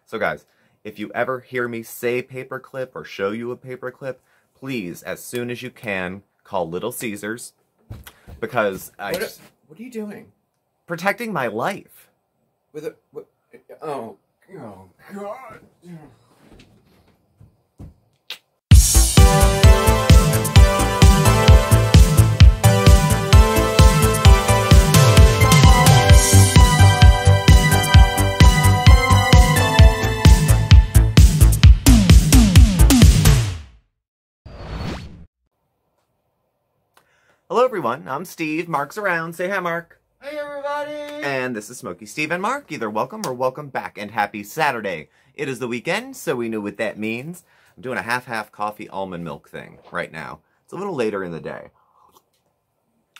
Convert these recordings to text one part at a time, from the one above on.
So guys, if you ever hear me say paperclip or show you a paperclip, please, as soon as you can, call Little Caesars, because what are you doing? Protecting my life. With a... Oh, God. Hello everyone, I'm Steve, Mark's around, say hi Mark. Hey everybody! And this is Smokey Steve and Mark, either welcome or welcome back, and happy Saturday. It is the weekend, so we know what that means. I'm doing a half-half coffee almond milk thing right now. It's a little later in the day.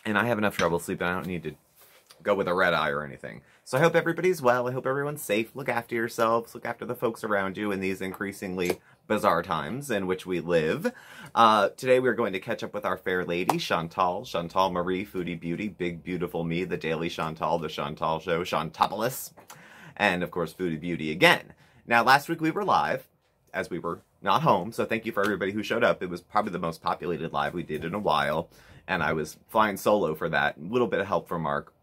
And I have enough trouble sleeping, I don't need to go with a red eye or anything. So I hope everybody's well, I hope everyone's safe, look after yourselves, look after the folks around you in these increasingly bizarre times in which we live. Today we're going to catch up with our fair lady, Chantal Marie, Foodie Beauty, Big Beautiful Me, The Daily Chantal, The Chantal Show, Chantopolis, and of course Foodie Beauty again. Now last week we were live, as we were not home, so thank you for everybody who showed up. It was probably the most populated live we did in a while, and I was flying solo for that, a little bit of help from Mark.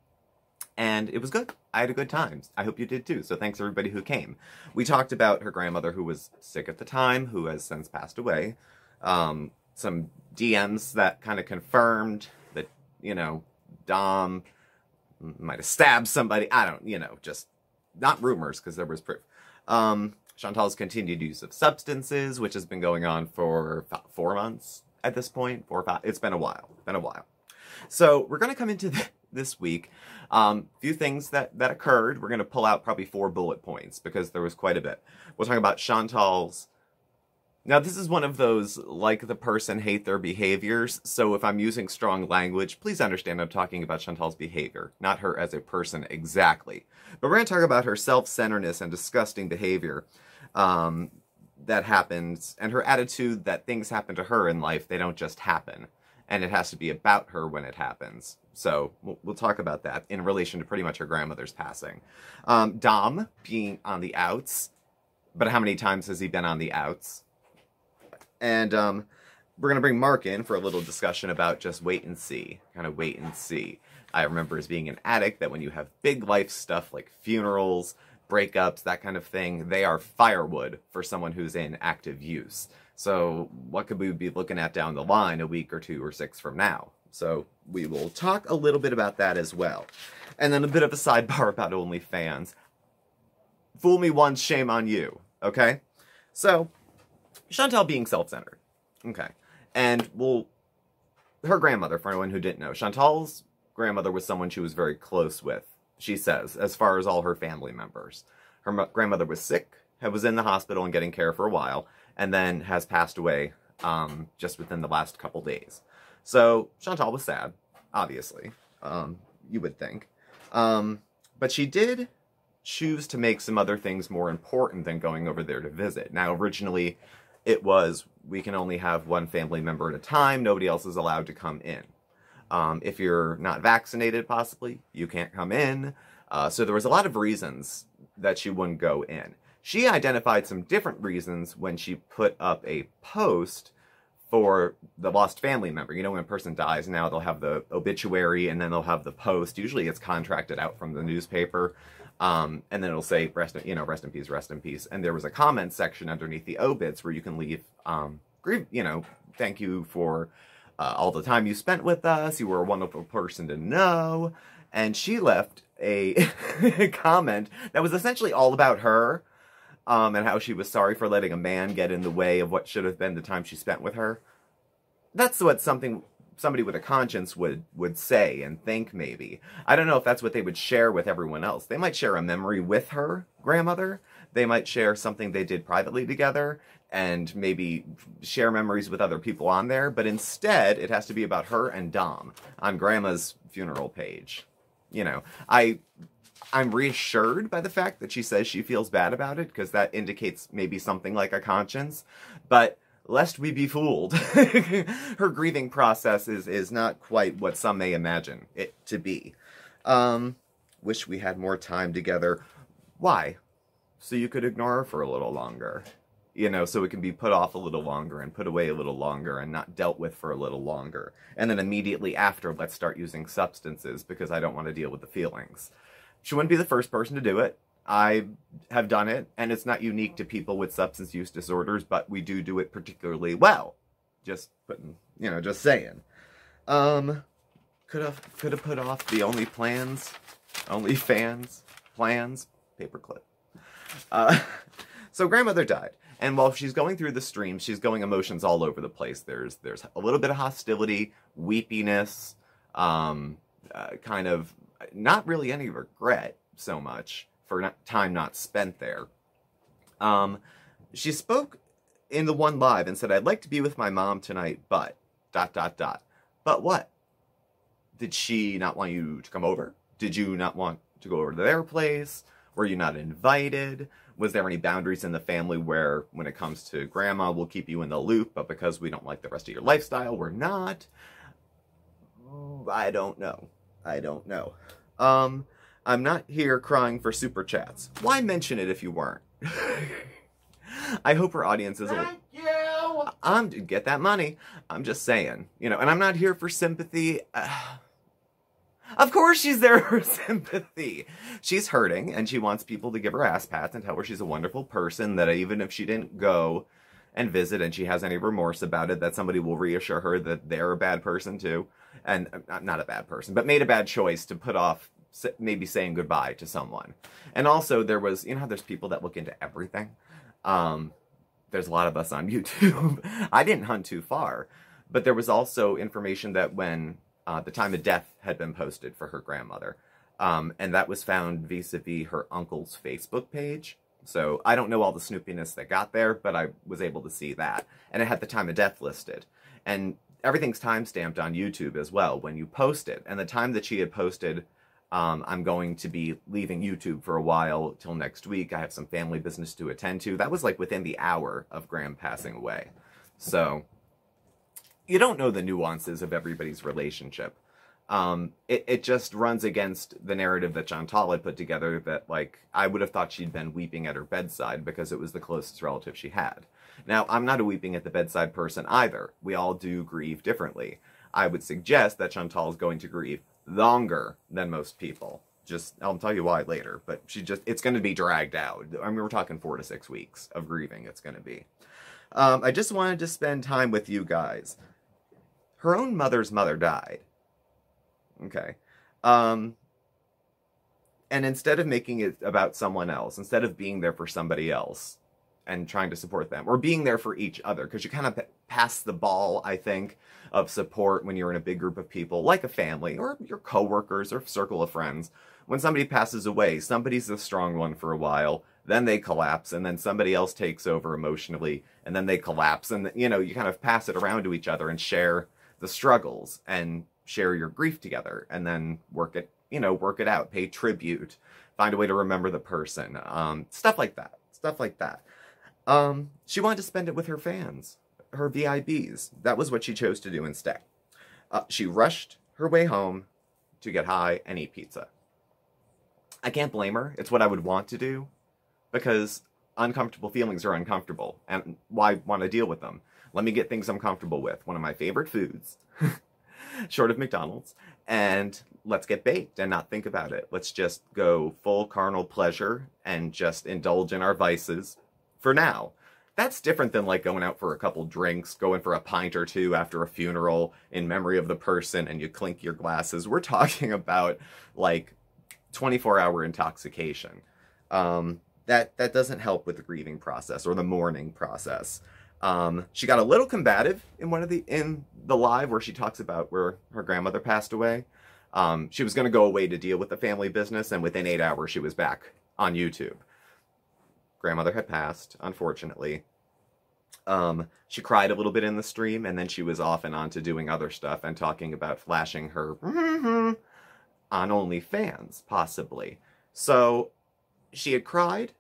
And it was good. I had a good time. I hope you did too. So thanks everybody who came. We talked about her grandmother who was sick at the time, who has since passed away. Some DMs that kind of confirmed that, you know, Dom might have stabbed somebody. I don't, you know, just not rumors because there was proof. Chantal's continued use of substances, which has been going on for 4 months at this point. 4 or 5. It's been a while. So we're going to come into this week. Few things that occurred. We're going to pull out probably 4 bullet points because there was quite a bit. We'll talk about Chantal's. Now this is one of those like the person hate their behaviors. So if I'm using strong language, please understand I'm talking about Chantal's behavior, not her as a person exactly. But we're going to talk about her self-centeredness and disgusting behavior that happens, and her attitude that things happen to her in life. They don't just happen. And it has to be about her when it happens. So we'll talk about that in relation to pretty much her grandmother's passing. Dom being on the outs, but how many times has he been on the outs? And we're going to bring Mark in for a little discussion about just wait and see, kind of wait and see. I remember as being an addict that when you have big life stuff like funerals, breakups, that kind of thing, they are firewood for someone who's in active use. So what could we be looking at down the line a week or 2 or 6 from now? So we will talk a little bit about that as well. And then a bit of a sidebar about OnlyFans. Fool me once, shame on you. Okay? So, Chantal being self-centered. Okay. And her grandmother, for anyone who didn't know, Chantal's grandmother was someone she was very close with, she says, as far as all her family members. Her grandmother was sick, was in the hospital and getting care for a while, and then has passed away just within the last couple days. So Chantal was sad, obviously, you would think. But she did choose to make some other things more important than going over there to visit. Now, originally, it was, we can only have one family member at a time. Nobody else is allowed to come in. If you're not vaccinated, possibly, you can't come in. So there was a lot of reasons that she wouldn't go in. She identified some different reasons when she put up a post for the lost family member. You know, when a person dies now, they'll have the obituary and then they'll have the post. Usually it's contracted out from the newspaper. And then it'll say, rest in peace, rest in peace. And there was a comment section underneath the obits where you can leave, thank you for all the time you spent with us. You were a wonderful person to know. And she left a comment that was essentially all about her. And how she was sorry for letting a man get in the way of what should have been the time she spent with her. That's what somebody with a conscience would say and think, maybe. I don't know if that's what they would share with everyone else. They might share a memory with her grandmother. They might share something they did privately together and maybe share memories with other people on there. But instead, it has to be about her and Dom on Grandma's funeral page. You know, I'm reassured by the fact that she says she feels bad about it, because that indicates maybe something like a conscience. But lest we be fooled, her grieving process is not quite what some may imagine it to be. Wish we had more time together. Why? so you could ignore her for a little longer. You know, so it can be put off a little longer and put away a little longer and not dealt with for a little longer. And then immediately after, let's start using substances because I don't want to deal with the feelings. She wouldn't be the first person to do it. I have done it, and it's not unique to people with substance use disorders, but we do it particularly well. Just putting, you know, just saying. Could have put off the OnlyFans, plans, paperclip. So grandmother died. And while she's going through the stream, she's going emotions all over the place. There's a little bit of hostility, weepiness, kind of not really any regret so much for time not spent there. She spoke in the one live and said, "I'd like to be with my mom tonight, but ... But what? Did she not want you to come over? Did you not want to go over to their place? Were you not invited? Was there any boundaries in the family where, when it comes to grandma, we'll keep you in the loop, but because we don't like the rest of your lifestyle, we're not?" I don't know. I'm not here crying for super chats. Why mention it if you weren't? I hope her audience is Thank you! Get that money. I'm just saying, you know, and I'm not here for sympathy. Of course she's there for sympathy. She's hurting, and she wants people to give her ass pats and tell her she's a wonderful person, that even if she didn't go and visit and she has any remorse about it, that somebody will reassure her that they're a bad person too. And not a bad person, but made a bad choice to put off maybe saying goodbye to someone. And also there was, you know how there's people that look into everything? There's a lot of us on YouTube. I didn't hunt too far, but there was also information that when the time of death had been posted for her grandmother. And that was found vis-a-vis her uncle's Facebook page. So I don't know all the snoopiness that got there, but I was able to see that. And it had the time of death listed. And everything's time-stamped on YouTube as well when you post it. And the time that she had posted, I'm going to be leaving YouTube for a while till next week. I have some family business to attend to. That was like within the hour of Gram passing away. So you don't know the nuances of everybody's relationship. It just runs against the narrative that Chantal had put together that, like, I would have thought she'd been weeping at her bedside because it was the closest relative she had. Now, I'm not a weeping at the bedside person either. We all do grieve differently. I would suggest that Chantal is going to grieve longer than most people. I'll tell you why later, but it's going to be dragged out. I mean, we're talking 4 to 6 weeks of grieving it's going to be. I just wanted to spend time with you guys. Her own mother's mother died. Okay. And instead of making it about someone else, instead of being there for somebody else and trying to support them, or being there for each other, because you kind of pass the ball, I think, of support when you're in a big group of people, like a family, or your coworkers, or circle of friends. When somebody passes away, somebody's the strong one for a while, then they collapse, and then somebody else takes over emotionally, and then they collapse, and, you know, you kind of pass it around to each other and share the struggles and share your grief together, and then work it out, pay tribute, find a way to remember the person, stuff like that. She wanted to spend it with her fans, her VIPs. That was what she chose to do instead. She rushed her way home to get high and eat pizza. I can't blame her. It's what I would want to do, because uncomfortable feelings are uncomfortable, and why want to deal with them? Let me get things I'm comfortable with. One of my favorite foods, short of McDonald's, and let's get baked and not think about it. Let's just go full carnal pleasure and just indulge in our vices for now. That's different than like going out for a couple drinks, going for a pint or two after a funeral in memory of the person, and you clink your glasses. We're talking about like 24-hour intoxication. That doesn't help with the grieving process or the mourning process. She got a little combative in the live where she talks about where her grandmother passed away. She was going to go away to deal with the family business, and within 8 hours she was back on YouTube. Grandmother had passed, unfortunately. She cried a little bit in the stream, and then she was off and on to doing other stuff and talking about flashing her on OnlyFans, possibly. So she had cried,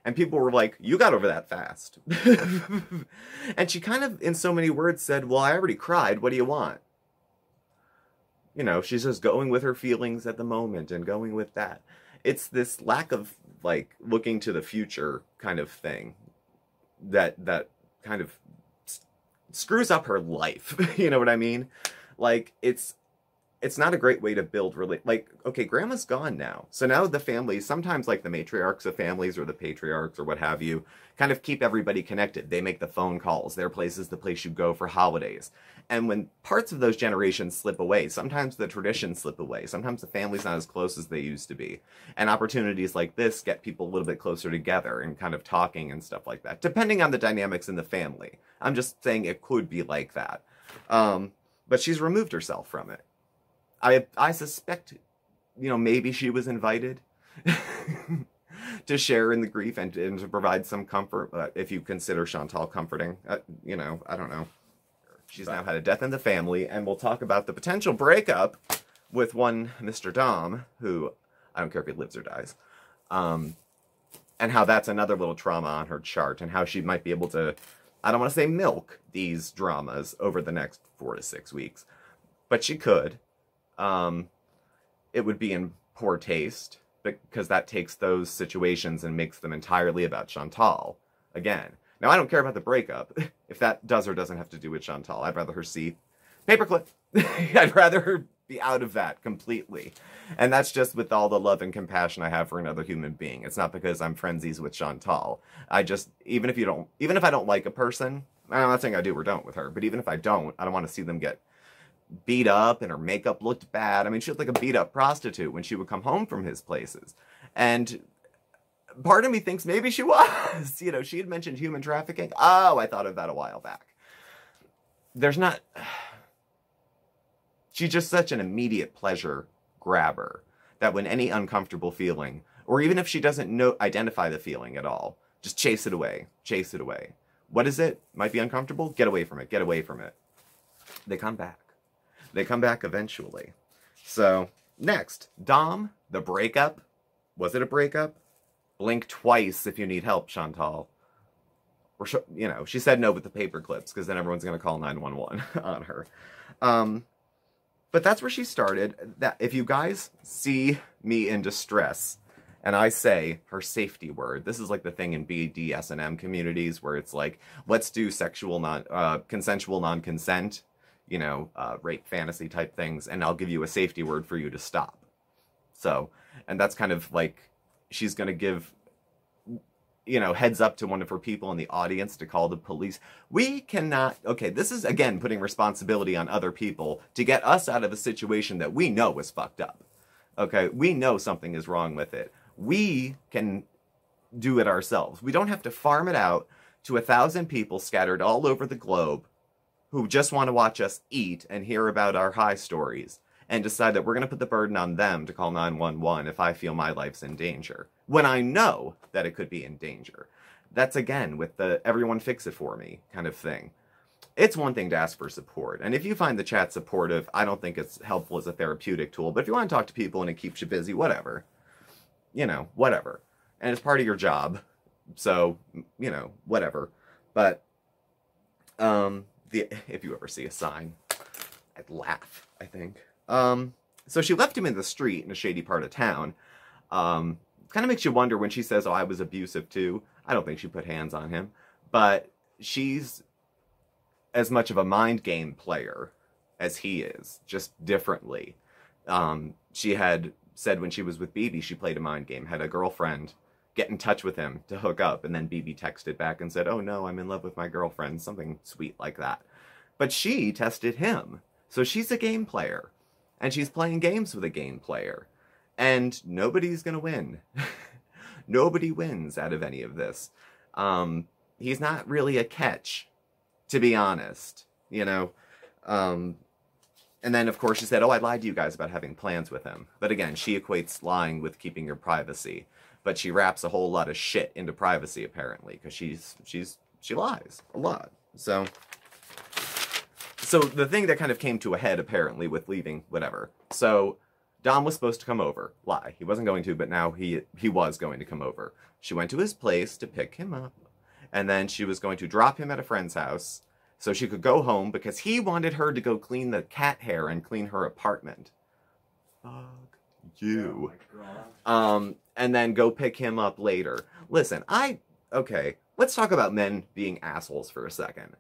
and people were like, you got over that fast. And she kind of, in so many words, said, well, I already cried. What do you want? You know, she's just going with her feelings at the moment and going with that. it's this lack of, like, looking to the future kind of thing that kind of screws up her life. You know what I mean? Like, it's not a great way to build like, okay, grandma's gone now. So now the families, sometimes like the matriarchs of families or the patriarchs or what have you, kind of keep everybody connected. They make the phone calls. Their place is the place you go for holidays. And when parts of those generations slip away, sometimes the traditions slip away. Sometimes the family's not as close as they used to be. And opportunities like this get people a little bit closer together and kind of talking and stuff like that, depending on the dynamics in the family. I'm just saying it could be like that. But she's removed herself from it. I suspect, you know, maybe she was invited to share in the grief and to provide some comfort, if you consider Chantal comforting. You know, I don't know. She's now had a death in the family, and we'll talk about the potential breakup with one Mr. Dom, who, I don't care if he lives or dies, and how that's another little trauma on her chart, and how she might be able to, I don't want to say milk these dramas over the next 4 to 6 weeks, but she could. It would be in poor taste, because that takes those situations and makes them entirely about Chantal again. Now, I don't care about the breakup, if that does or doesn't have to do with Chantal. I'd rather her see paperclip. I'd rather her be out of that completely. And that's just with all the love and compassion I have for another human being. It's not because I'm frenzies with Chantal. I just, even if I don't like a person, I'm not saying I do or don't with her, but even if I don't want to see them get beat up and her makeup looked bad. I mean, she looked like a beat up prostitute when she would come home from his places. And part of me thinks maybe she was. You know, she had mentioned human trafficking. Oh, I thought of that a while back. She's just such an immediate pleasure grabber that when any uncomfortable feeling, or even if she doesn't identify the feeling at all, just chase it away. Chase it away. What is it? Might be uncomfortable? Get away from it. Get away from it. They come back. They come back eventually. So, next, Dom, the breakup. Was it a breakup? Blink twice if you need help, Chantal. Or, you know, she said no with the paper clips, because then everyone's going to call 911 on her. But that's where she started. That if you guys see me in distress, and I say her safety word, this is like the thing in BDSM communities where it's like, let's do consensual non-consent, you know, rape fantasy type things, and I'll give you a safety word for you to stop. So, and that's kind of like, she's going to give, you know, heads up to one of her people in the audience to call the police. We cannot, okay, this is, again, putting responsibility on other people to get us out of a situation that we know is fucked up. Okay, we know something is wrong with it. We can do it ourselves. We don't have to farm it out to 1,000 people scattered all over the globe who just want to watch us eat and hear about our high stories and decide that we're going to put the burden on them to call 911 if I feel my life's in danger, when I know that it could be in danger. That's, again, with the everyone fix it for me kind of thing. It's one thing to ask for support, and if you find the chat supportive, I don't think it's helpful as a therapeutic tool, but if you want to talk to people and it keeps you busy, whatever. You know, whatever. And it's part of your job, so, you know, whatever. But, if you ever see a sign, I'd laugh, I think. So she left him in the street in a shady part of town. Kind of makes you wonder when she says, oh, I was abusive too. I don't think she put hands on him. But she's as much of a mind game player as he is, just differently. She had said when she was with BB, she played a mind game, had a girlfriend get in touch with him to hook up, and then BB texted back and said, oh no, I'm in love with my girlfriend, something sweet like that. But she tested him. So she's a game player, and she's playing games with a game player, and nobody's gonna win. Nobody wins out of any of this. He's not really a catch, to be honest, you know. And then, of course, she said, oh, I lied to you guys about having plans with him. But again, she equates lying with keeping your privacy. But she wraps a whole lot of shit into privacy, apparently, because she lies a lot. So the thing that kind of came to a head, apparently, with leaving, whatever. So Dom was supposed to come over. Lie. He wasn't going to, but now he was going to come over. She went to his place to pick him up. And then she was going to drop him at a friend's house so she could go home because he wanted her to go clean the cat hair and clean her apartment. Fuck you. Oh my God. And then go pick him up later. Listen, okay, let's talk about men being assholes for a second.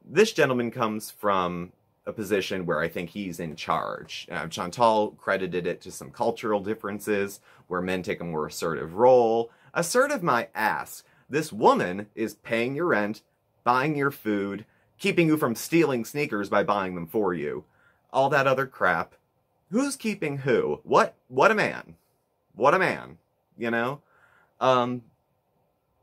This gentleman comes from a position where I think he's in charge. Chantal credited it to some cultural differences where men take a more assertive role. Assertive my ass. This woman is paying your rent, buying your food, keeping you from stealing sneakers by buying them for you. All that other crap. Who's keeping who? What a man. What a man. You know?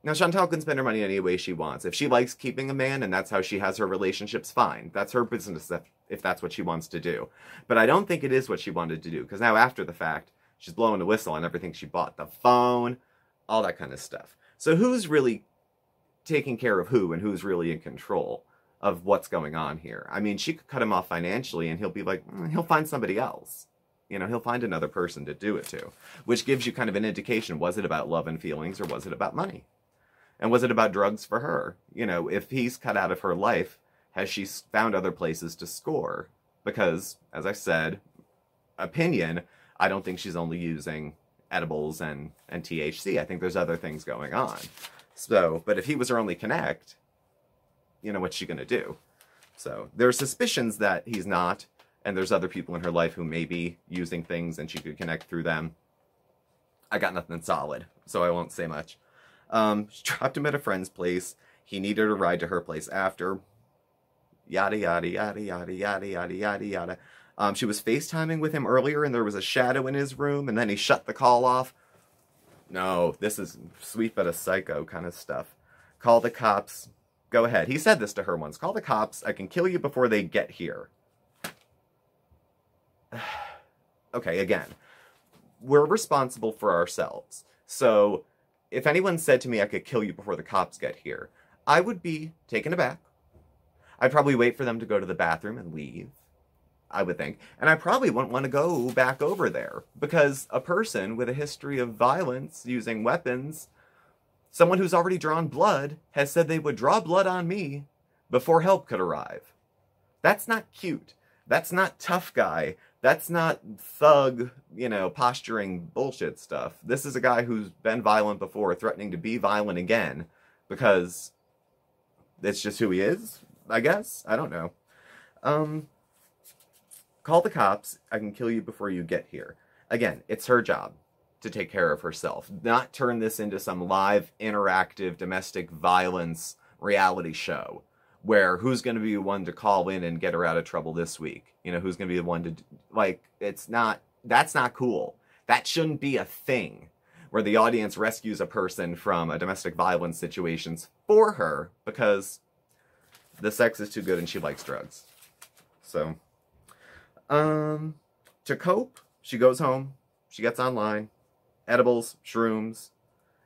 Now, Chantal can spend her money any way she wants. If she likes keeping a man and that's how she has her relationships, fine. That's her business if that's what she wants to do. But I don't think it is what she wanted to do. Because now, after the fact, she's blowing a whistle on everything she bought. The phone, all that kind of stuff. So who's really taking care of who and who's really in control of what's going on here? I mean, she could cut him off financially and he'll be like, he'll find somebody else. You know, he'll find another person to do it to. Which gives you kind of an indication, was it about love and feelings or was it about money? And was it about drugs for her? You know, if he's cut out of her life, has she found other places to score? Because, as I said, opinion, I don't think she's only using edibles and THC. I think there's other things going on. So, but if he was her only connect, you know, what's she going to do? So, there are suspicions that he's not, and there's other people in her life who may be using things and she could connect through them. I got nothing solid, so I won't say much. She dropped him at a friend's place. He needed a ride to her place after. Yada, yada, yada, yada, yada, yada, yada, yada. She was FaceTiming with him earlier and there was a shadow in his room and then he shut the call off. No, this is sweet but a psycho kind of stuff. Call the cops. Go ahead. He said this to her once. Call the cops. I can kill you before they get here. Okay, again. We're responsible for ourselves. So if anyone said to me I could kill you before the cops get here, I would be taken aback. I'd probably wait for them to go to the bathroom and leave, I would think. And I probably wouldn't want to go back over there because a person with a history of violence using weapons, someone who's already drawn blood, has said they would draw blood on me before help could arrive. That's not cute. That's not tough guy. That's not thug, you know, posturing bullshit stuff. This is a guy who's been violent before, threatening to be violent again, because it's just who he is, I guess? I don't know. Call the cops. I can kill you before you get here. Again, it's her job to take care of herself, not turn this into some live, interactive, domestic violence reality show. Where who's going to be the one to call in and get her out of trouble this week? You know, who's going to be the one to, like, that's not cool. That shouldn't be a thing where the audience rescues a person from a domestic violence situations for her because the sex is too good and she likes drugs. So, to cope, she goes home, she gets online, edibles, shrooms,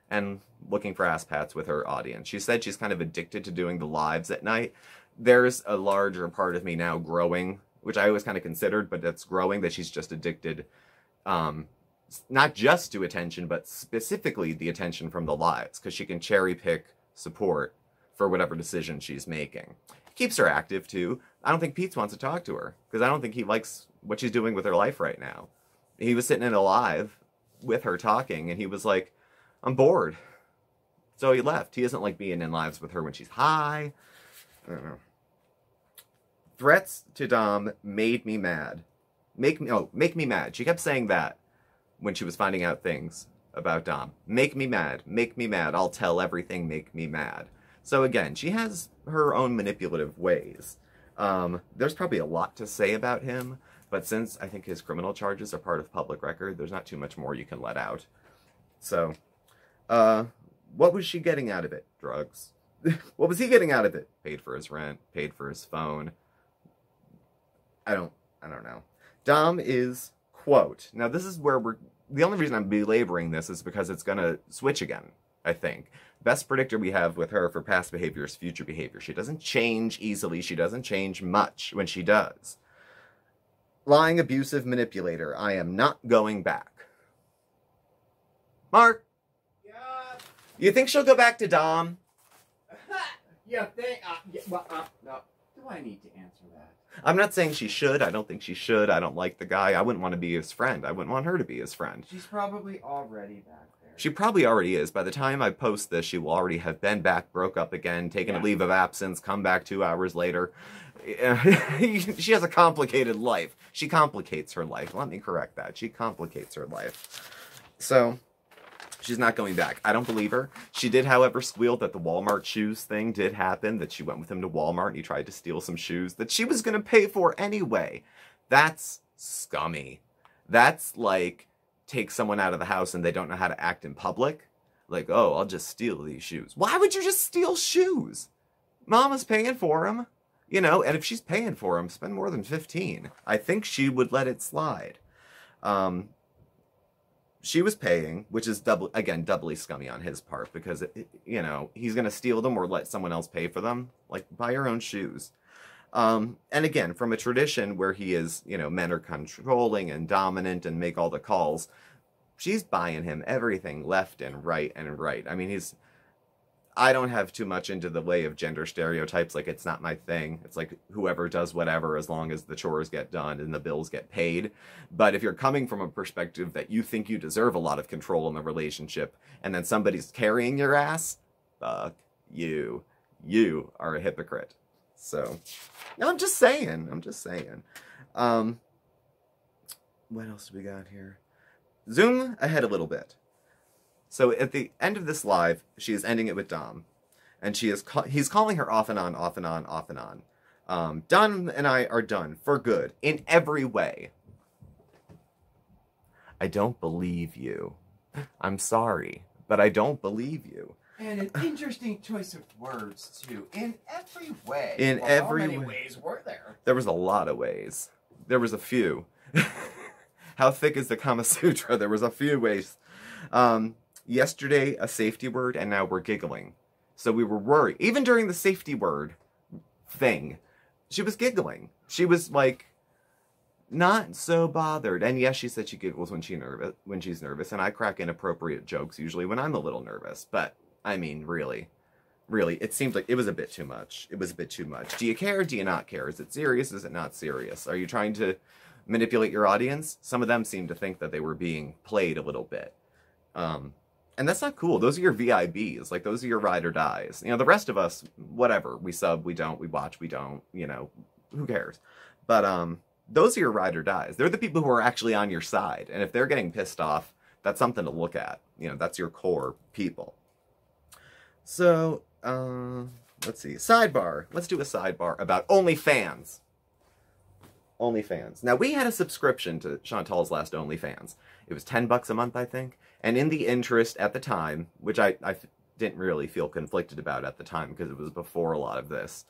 and looking for ass pats with her audience. She said she's kind of addicted to doing the lives at night. There's a larger part of me now growing, which I always kind of considered, but that's growing, that she's just addicted, not just to attention, but specifically the attention from the lives, because she can cherry pick support for whatever decision she's making. Keeps her active, too. I don't think Pete wants to talk to her, because I don't think he likes what she's doing with her life right now. He was sitting in a live with her talking, and he was like, I'm bored. So he left. He doesn't like being in lives with her when she's high. I don't know. Threats to Dom made me mad. Make me mad. She kept saying that when she was finding out things about Dom. Make me mad. Make me mad. I'll tell everything. Make me mad. So again, she has her own manipulative ways. There's probably a lot to say about him, but since I think his criminal charges are part of public record, there's not too much more you can let out. So, what was she getting out of it? Drugs. What was he getting out of it? Paid for his rent, paid for his phone. I don't know. Dom is, quote, now this is where the only reason I'm belaboring this is because it's gonna switch again, I think. Best predictor we have with her for past behavior is future behavior. She doesn't change easily. She doesn't change much when she does. Lying, abusive, manipulator. I am not going back. Mark? Yeah. You think she'll go back to Dom? You think? No. Do I need to answer that? I'm not saying she should. I don't think she should. I don't like the guy. I wouldn't want to be his friend. I wouldn't want her to be his friend. She's probably already back there. She probably already is. By the time I post this, she will already have been back, broke up again, taken a leave of absence, come back 2 hours later. She has a complicated life. She complicates her life. Let me correct that. She complicates her life. So, she's not going back. I don't believe her. She did, however, squeal that the Walmart shoes thing did happen, that she went with him to Walmart and he tried to steal some shoes that she was going to pay for anyway. That's scummy. That's like, take someone out of the house and they don't know how to act in public. Like, oh, I'll just steal these shoes. Why would you just steal shoes? Mama's paying for them. You know, and if she's paying for them, spend more than 15. I think she would let it slide. She was paying, which is doubly scummy on his part, because, you know, he's going to steal them or let someone else pay for them. Like, buy your own shoes. And again, from a tradition where he is, you know, men are controlling and dominant and make all the calls, she's buying him everything left and right and right. I mean, I don't have too much into the way of gender stereotypes. Like, it's not my thing. It's like whoever does whatever as long as the chores get done and the bills get paid. But if you're coming from a perspective that you think you deserve a lot of control in the relationship and then somebody's carrying your ass, fuck you. You are a hypocrite. So, I'm just saying. I'm just saying. What else do we got here? Zoom ahead a little bit. So at the end of this live, she is ending it with Dom. And he's calling her off and on, off and on, off and on. Dom and I are done for good in every way. I don't believe you. I'm sorry, but I don't believe you. And an interesting choice of words, too. In every way. In every how many ways were there? There was a lot of ways. There was a few. How thick is the Kama Sutra? There was a few ways. Yesterday, a safety word, and now we're giggling. So we were worried. Even during the safety word thing, she was giggling. She was, like, not so bothered. And yes, she said she giggles when she's nervous, and I crack inappropriate jokes usually when I'm a little nervous. But, I mean, really, it seemed like it was a bit too much. It was a bit too much. Do you care? Do you not care? Is it serious? Is it not serious? Are you trying to manipulate your audience? Some of them seemed to think that they were being played a little bit. And that's not cool. Those are your VIBs. Like, those are your ride or dies. You know, the rest of us, whatever. We sub, we don't. We watch, we don't. You know, who cares? But, those are your ride or dies. They're the people who are actually on your side. And if they're getting pissed off, that's something to look at. You know, that's your core people. So, let's see. Sidebar. Let's do a sidebar about OnlyFans. OnlyFans. Now, we had a subscription to Chantal's last OnlyFans. It was $10 a month, I think. And in the interest at the time, which I didn't really feel conflicted about at the time because it was before a lot of this,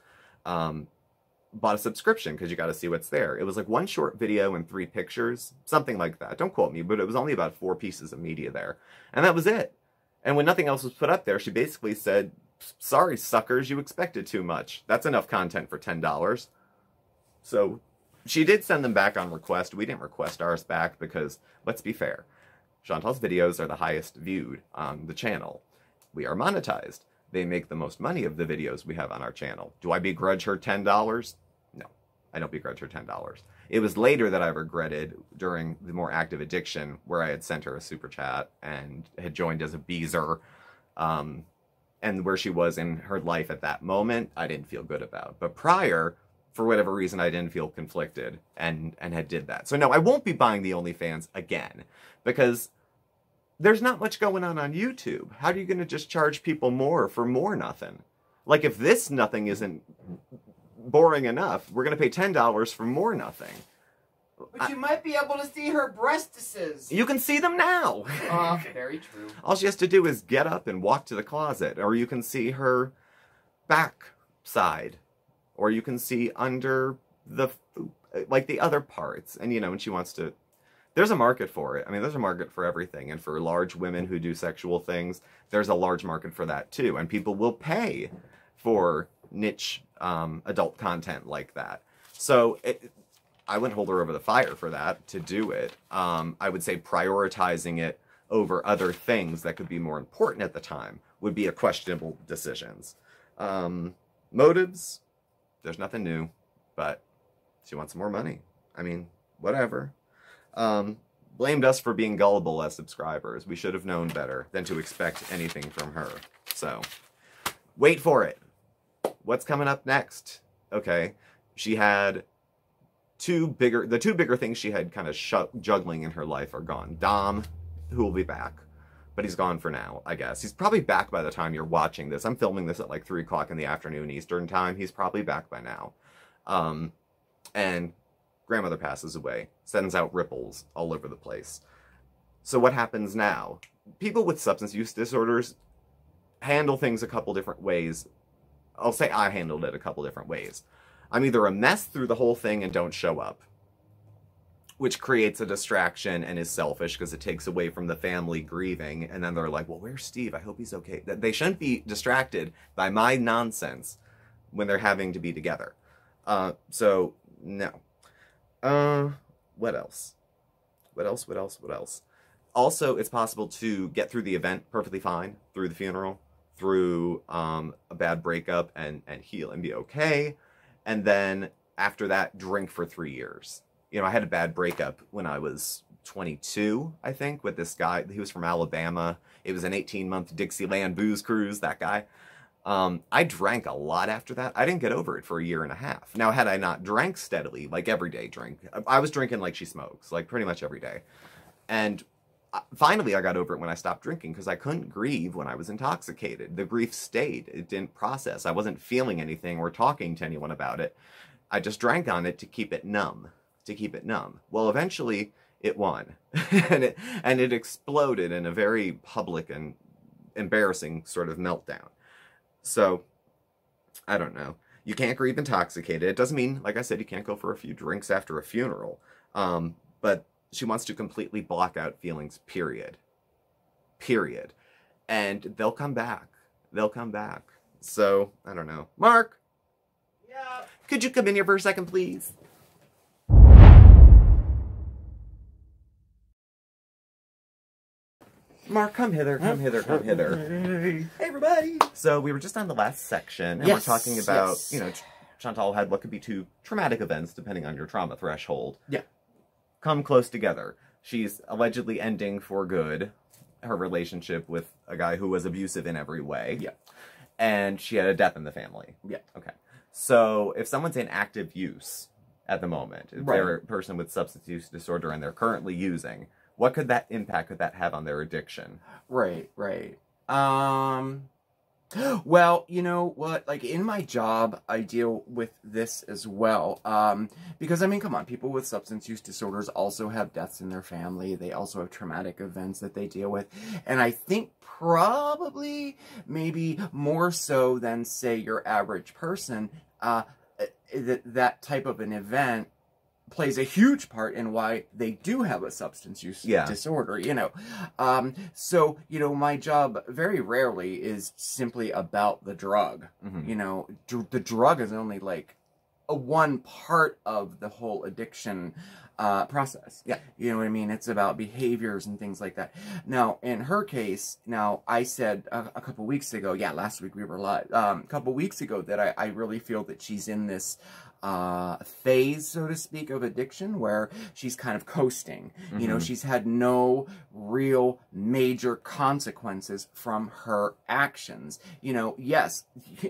bought a subscription because you got to see what's there. It was like 1 short video and 3 pictures, something like that. Don't quote me, but it was only about 4 pieces of media there. And that was it. And when nothing else was put up there, she basically said, sorry, suckers, you expected too much. That's enough content for $10. So she did send them back on request. We didn't request ours back because, let's be fair, Chantal's videos are the highest viewed on the channel. We are monetized. They make the most money of the videos we have on our channel. Do I begrudge her $10? No, I don't begrudge her $10. It was later that I regretted, during the more active addiction, where I had sent her a super chat and had joined as a beezer, and where she was in her life at that moment, I didn't feel good about. But prior, for whatever reason, I didn't feel conflicted and had did that. So no, I won't be buying the OnlyFans again, because there's not much going on YouTube. How are you going to just charge people more for more nothing? Like, if this nothing isn't boring enough, we're going to pay $10 for more nothing. But you might be able to see her breastises. You can see them now. Very true. All she has to do is get up and walk to the closet. Or you can see her back side. Or you can see under the, like, the other parts. And, you know, when she wants to... There's a market for it. I mean, there's a market for everything. And for large women who do sexual things, there's a large market for that too. And people will pay for niche adult content like that. So I wouldn't hold her over the fire for that, to do it. I would say prioritizing it over other things that could be more important at the time would be a questionable decisions. Motives, there's nothing new, but She wants more money. I mean, whatever. Blamed us for being gullible as subscribers. We should have known better than to expect anything from her. So, wait for it. What's coming up next? Okay, she had the two bigger things she had kind of juggling in her life are gone. Dom, who will be back, but he's gone for now, I guess. He's probably back by the time you're watching this. I'm filming this at like 3 o'clock in the afternoon Eastern time. He's probably back by now. And grandmother passes away, sends out ripples all over the place. So what happens now? People with substance use disorders handle things a couple different ways. I'll say I handled it a couple different ways. I'm either a mess through the whole thing and don't show up, which creates a distraction and is selfish because it takes away from the family grieving. And then they're like, well, where's Steve? I hope he's okay. They shouldn't be distracted by my nonsense when they're having to be together. So, no. What else? What else? Also, it's possible to get through the event perfectly fine, through the funeral, through a bad breakup and heal and be okay. And then after that, drink for 3 years. You know, I had a bad breakup when I was 22, I think, with this guy. He was from Alabama. It was an 18-month Dixieland booze cruise, that guy. I drank a lot after that. I didn't get over it for 1.5 years. Now, had I not drank steadily, like everyday drink, I was drinking like she smokes, like pretty much every day. And finally, I got over it when I stopped drinking because I couldn't grieve when I was intoxicated. The grief stayed. It didn't process. I wasn't feeling anything or talking to anyone about it. I just drank on it to keep it numb. Well, eventually, it won. and it exploded in a very public and embarrassing sort of meltdown. So, I don't know. You can't grieve intoxicated. It doesn't mean, like I said, you can't go for a few drinks after a funeral. But she wants to completely block out feelings, period. And they'll come back. So, I don't know. Mark! Yeah. Could you come in here for a second, please? Mark, come hither. Hey, everybody. So we were just on the last section, and we're talking about, you know, Chantal had what could be 2 traumatic events, depending on your trauma threshold. Yeah. Come close together. She's allegedly ending for good her relationship with a guy who was abusive in every way. Yeah. And she had a death in the family. Yeah. Okay. So if someone's in active use at the moment, if they're a person with substance use disorder and they're currently using, what could that impact could that have on their addiction? Right. Well, you know what, like in my job, I deal with this as well. Because I mean, come on, people with substance use disorders also have deaths in their family. They also have traumatic events that they deal with. And I think probably maybe more so than say your average person, that type of an event plays a huge part in why they do have a substance use disorder, you know. So, you know, my job very rarely is simply about the drug. You know, the drug is only like one part of the whole addiction process. Yeah. You know what I mean? It's about behaviors and things like that. Now, in her case, now I said a couple weeks ago, last week we were live, a couple weeks ago that I really feel that she's in this phase, so to speak, of addiction where she's kind of coasting. You know, she's had no real major consequences from her actions. You know, yes,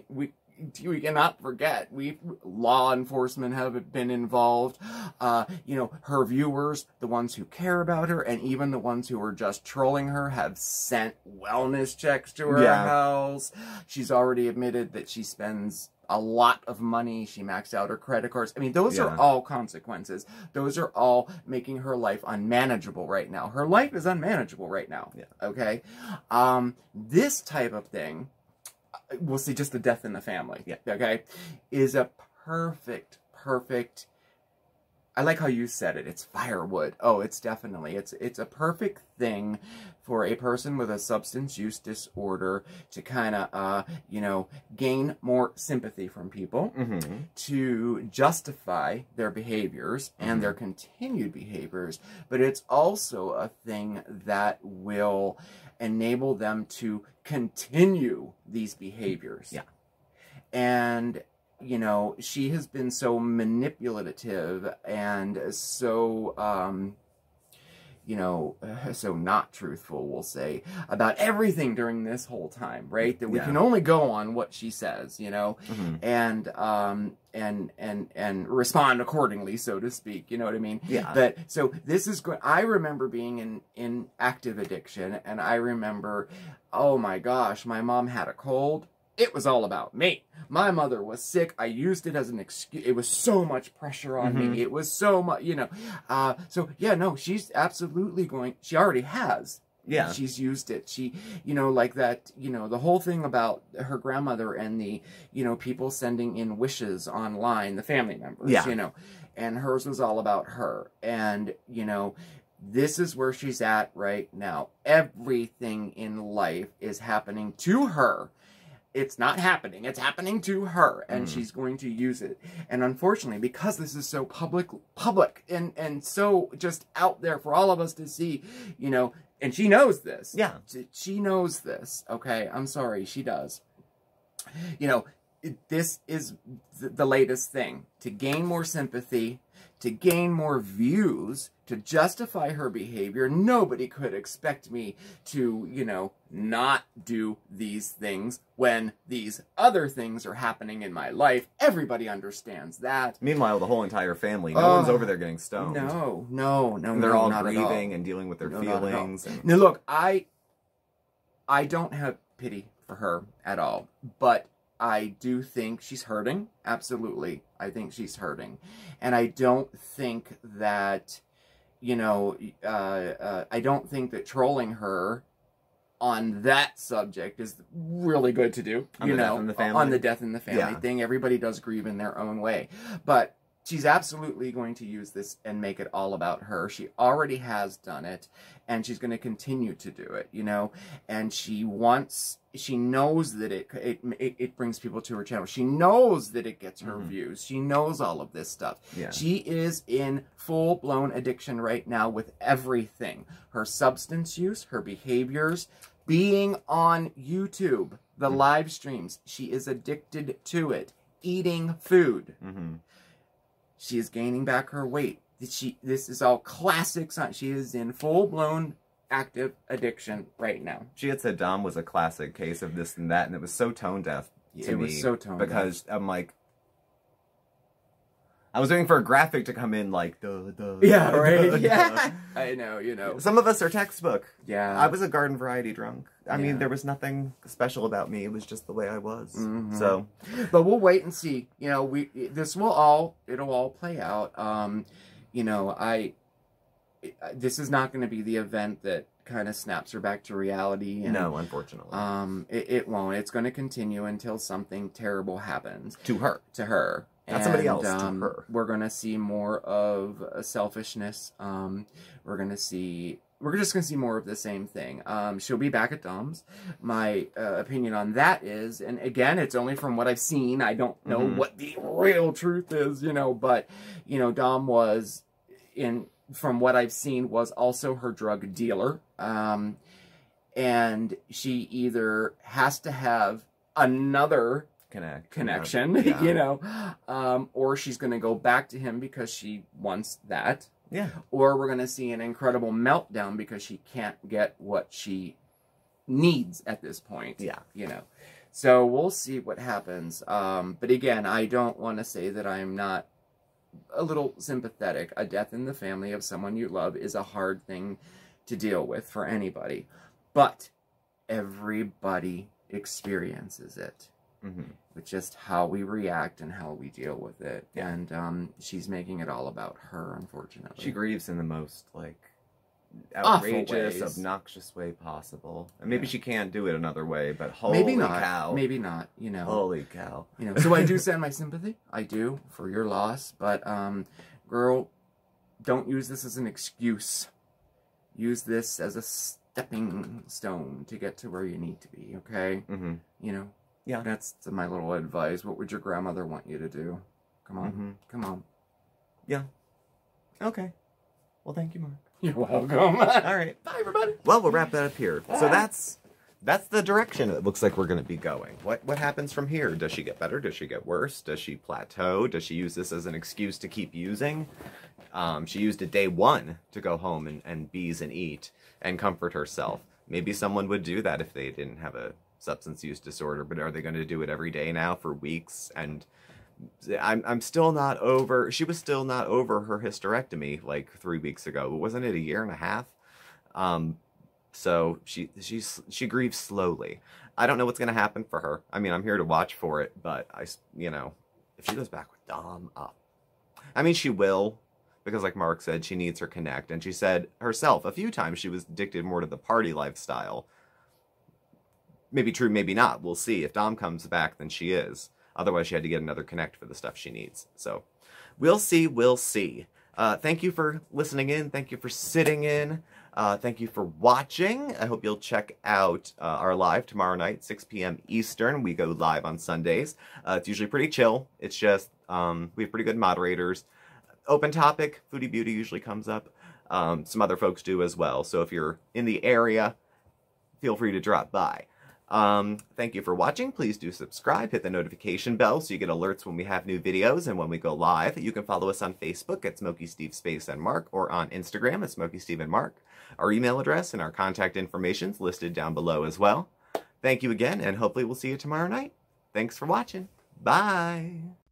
we cannot forget, law enforcement have been involved. You know, her viewers, the ones who care about her, and even the ones who are just trolling her, have sent wellness checks to her house. She's already admitted that she spends a lot of money. She maxed out her credit cards. I mean, those are all consequences. Those are all making her life unmanageable right now. Her life is unmanageable right now. Okay? This type of thing, we'll see, just the death in the family, okay, is a perfect, I like how you said it, it's firewood. Oh, it's definitely, it's a perfect thing for a person with a substance use disorder to kind of, you know, gain more sympathy from people, to justify their behaviors and their continued behaviors, but it's also a thing that will enable them to continue these behaviors. And you know, she has been so manipulative and so, you know, so not truthful, we'll say, about everything during this whole time, right? That we can only go on what she says, you know, and respond accordingly, so to speak, you know what I mean? Yeah. But, so this is good. I remember being in active addiction, and I remember, oh my gosh, my mom had a cold. It was all about me. My mother was sick. I used it as an excuse. It was so much pressure on me. It was so much, you know. So, yeah, no, she's absolutely going. She already has. Yeah. She's used it. She, you know, like that, you know, the whole thing about her grandmother and the, you know, people sending in wishes online, the family members, you know. And hers was all about her. And, you know, this is where she's at right now. Everything in life is happening to her. It's not happening. It's happening to her, and she's going to use it. And unfortunately, because this is so public, and so just out there for all of us to see, you know, and she knows this. Yeah. She knows this, okay? I'm sorry, she does. You know, this is the latest thing. To gain more sympathy, to gain more views, to justify her behavior. Nobody could expect me to, you know, not do these things when these other things are happening in my life. Everybody understands that. Meanwhile, the whole entire family, no one's over there getting stoned. No. And they're all grieving and dealing with their feelings. And... Now, look, I don't have pity for her at all, but I do think she's hurting. Absolutely. I think she's hurting. And I don't think that, you know, I don't think that trolling her on that subject is really good to do. On the death in the family? On the death in the family thing. Everybody does grieve in their own way. But she's absolutely going to use this and make it all about her. She already has done it, and she's going to continue to do it, you know. And she knows that it brings people to her channel. She knows that it gets her views. She knows all of this stuff. Yeah. She is in full-blown addiction right now with everything. Her substance use, her behaviors, being on YouTube, the live streams. She is addicted to it. Eating food. She is gaining back her weight. This is all classic signs. She is in full-blown active addiction right now. She had said Dom was a classic case of this and that, and it was so tone-deaf to me. It was so tone-deaf. Because I'm like... I was waiting for a graphic to come in like, duh. Yeah, right? Yeah. I know, you know. Some of us are textbook. Yeah. I was a garden variety drunk. I mean, there was nothing special about me. It was just the way I was. So... But we'll wait and see. You know, it'll all play out. You know, this is not going to be the event that kind of snaps her back to reality. And, no, unfortunately. It won't. It's going to continue until something terrible happens. To her. To her. Not somebody else, to her. We're going to see more of selfishness. We're just going to see more of the same thing. She'll be back at Dom's. My opinion on that is, and again, it's only from what I've seen. I don't know what the real truth is, you know, but, you know, Dom was, from what I've seen, was also her drug dealer. And she either has to have another connection, you know, or she's going to go back to him because she wants that. Yeah. Or we're going to see an incredible meltdown because she can't get what she needs at this point. Yeah. You know. So we'll see what happens. But again, I don't want to say that I'm not a little sympathetic. A death in the family of someone you love is a hard thing to deal with for anybody. But everybody experiences it. With just how we react and how we deal with it. Yeah. And she's making it all about her, unfortunately. She grieves in the most, like, outrageous, obnoxious way possible. And maybe she can't do it another way, but holy cow. Maybe not, you know. Holy cow. You know, so I do send my sympathy. I do, for your loss. But, girl, don't use this as an excuse. Use this as a stepping stone to get to where you need to be, okay? You know? Yeah. That's my little advice. What would your grandmother want you to do? Come on. Come on. Yeah. Okay. Well, thank you, Mark. You're welcome. All right. Bye, everybody. Well, we'll wrap that up here. So that's that's the direction it looks like we're going to be going. What happens from here? Does she get better? Does she get worse? Does she plateau? Does she use this as an excuse to keep using? She used it day one to go home and bees and eat and comfort herself. Maybe someone would do that if they didn't have a substance use disorder, but are they going to do it every day now for weeks? And I'm still not over, she was still not over her hysterectomy like 3 weeks ago. Wasn't it a year and a half? So she grieves slowly. I don't know what's going to happen for her. I mean, I'm here to watch for it, but you know, if she goes back with Dom up, I mean, she will, because like Mark said, she needs her connect. And she said herself a few times she was addicted more to the party lifestyle. Maybe true, maybe not. We'll see. If Dom comes back, then she is. Otherwise, she had to get another connect for the stuff she needs. So we'll see, we'll see. Thank you for listening in. Thank you for sitting in. Thank you for watching. I hope you'll check out our live tomorrow night, 6 p.m. Eastern. We go live on Sundays. It's usually pretty chill. It's just, we have pretty good moderators. Open topic, Foodie Beauty usually comes up. Some other folks do as well. So if you're in the area, feel free to drop by. Thank you for watching. Please do subscribe, hit the notification bell so you get alerts when we have new videos and when we go live. You can follow us on Facebook at SmokeySteveAndMarc or on Instagram at SmokeySteveAndMarc. Our email address and our contact information is listed down below as well. Thank you again, and hopefully we'll see you tomorrow night. Thanks for watching. Bye!